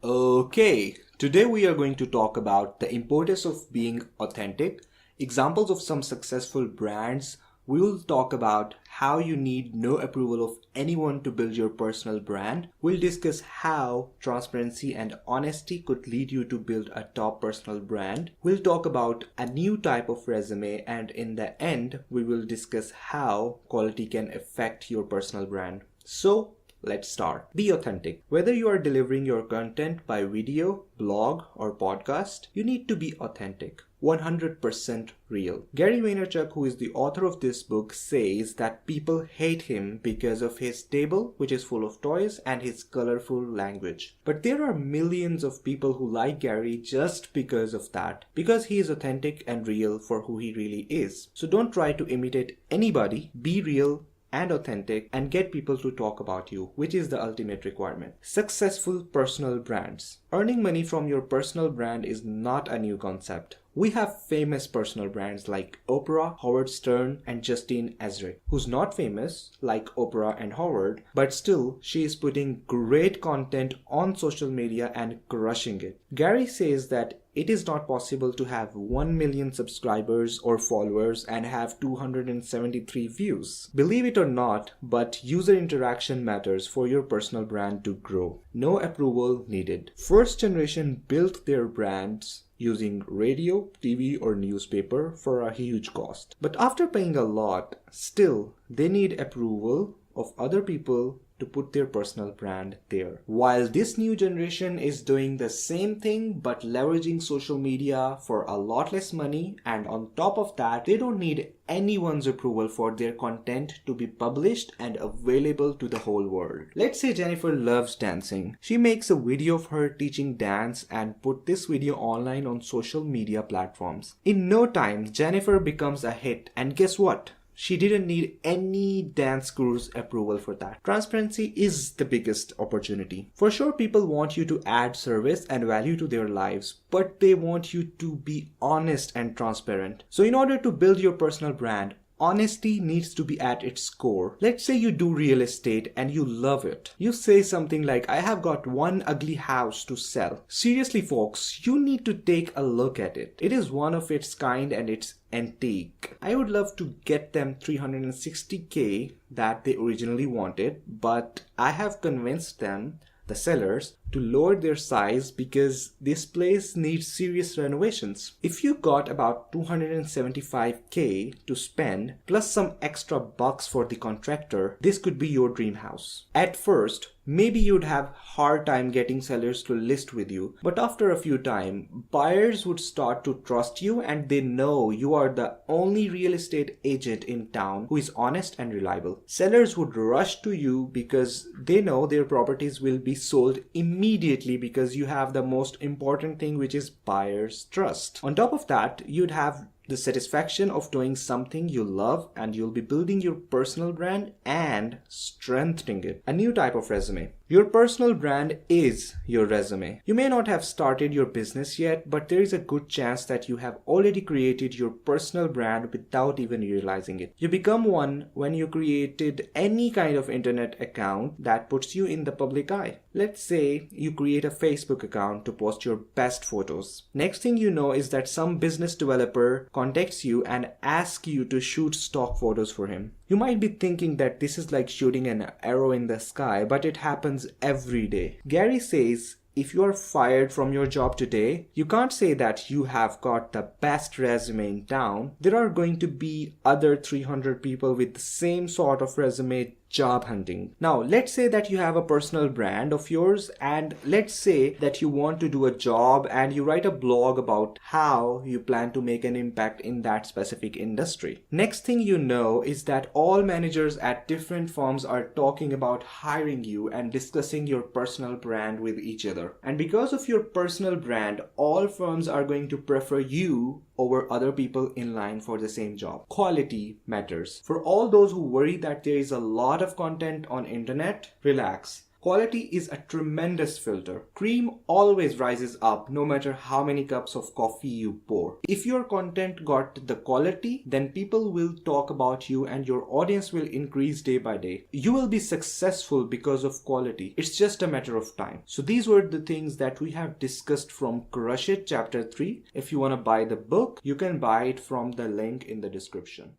Okay, today we are going to talk about the importance of being authentic, examples of some successful brands. We will talk about how you need no approval of anyone to build your personal brand. We'll discuss how transparency and honesty could lead you to build a top personal brand. We'll talk about a new type of resume, and in the end, we will discuss how quality can affect your personal brand. So, let's start. Be authentic. Whether you are delivering your content by video, blog, or podcast, you need to be authentic. 100% real. Gary VaynerChuk, who is the author of this book, says that people hate him because of his table, which is full of toys, and his colorful language. But there are millions of people who like Gary just because of that, because he is authentic and real for who he really is. So don't try to imitate anybody. Be real and authentic and get people to talk about you, which is the ultimate requirement. Successful personal brands. Earning money from your personal brand is not a new concept. We have famous personal brands like Oprah, Howard Stern, and Justine Ezra, who's not famous like Oprah and Howard, but still she is putting great content on social media and crushing it. Gary says that it is not possible to have 1 million subscribers or followers and have 273 views. Believe it or not, but user interaction matters for your personal brand to grow. No approval needed. First generation built their brands using radio, TV, or newspaper for a huge cost. But after paying a lot, still they need approval of other people to put their personal brand there. While this new generation is doing the same thing but leveraging social media for a lot less money, and on top of that, they don't need anyone's approval for their content to be published and available to the whole world. Let's say Jennifer loves dancing. She makes a video of her teaching dance and put this video online on social media platforms. In no time, Jennifer becomes a hit, and guess what? She didn't need any dance guru's approval for that. Transparency is the biggest opportunity. For sure, people want you to add service and value to their lives, but they want you to be honest and transparent. So in order to build your personal brand, honesty needs to be at its core. Let's say you do real estate and you love it. You say something like, I have got one ugly house to sell. Seriously, folks, you need to take a look at it. It is one of its kind and it's antique. I would love to get them 360K that they originally wanted, but I have convinced them, the sellers, to lower their size because this place needs serious renovations. If you got about 275K to spend plus some extra bucks for the contractor, this could be your dream house. At first, maybe you'd have hard time getting sellers to list with you, but after a few time, buyers would start to trust you and they know you are the only real estate agent in town who is honest and reliable. Sellers would rush to you because they know their properties will be sold immediately because you have the most important thing, which is buyers' trust. On top of that, you'd have the satisfaction of doing something you love, and you'll be building your personal brand and strengthening it. A new type of resume. Your personal brand is your resume. You may not have started your business yet, but there is a good chance that you have already created your personal brand without even realizing it. You become one when you created any kind of internet account that puts you in the public eye. Let's say you create a Facebook account to post your best photos. Next thing you know is that some business developer contacts you and asks you to shoot stock photos for him. You might be thinking that this is like shooting an arrow in the sky, but it happens every day. Gary says, if you are fired from your job today, you can't say that you have got the best resume in town. There are going to be other 300 people with the same sort of resume job hunting. Now, let's say that you have a personal brand of yours, and let's say that you want to do a job and you write a blog about how you plan to make an impact in that specific industry. Next thing you know is that all managers at different firms are talking about hiring you and discussing your personal brand with each other. And because of your personal brand, all firms are going to prefer you over other people in line for the same job. Quality matters. For all those who worry that there is a lot of content on internet, relax. Quality is a tremendous filter. Cream always rises up no matter how many cups of coffee you pour. If your content got the quality, then people will talk about you and your audience will increase day by day. You will be successful because of quality. It's just a matter of time. So these were the things that we have discussed from Crush It Chapter 3. If you want to buy the book, you can buy it from the link in the description.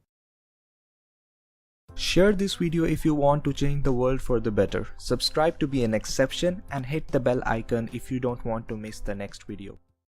Share this video if you want to change the world for the better. Subscribe to be an exception and hit the bell icon if you don't want to miss the next video.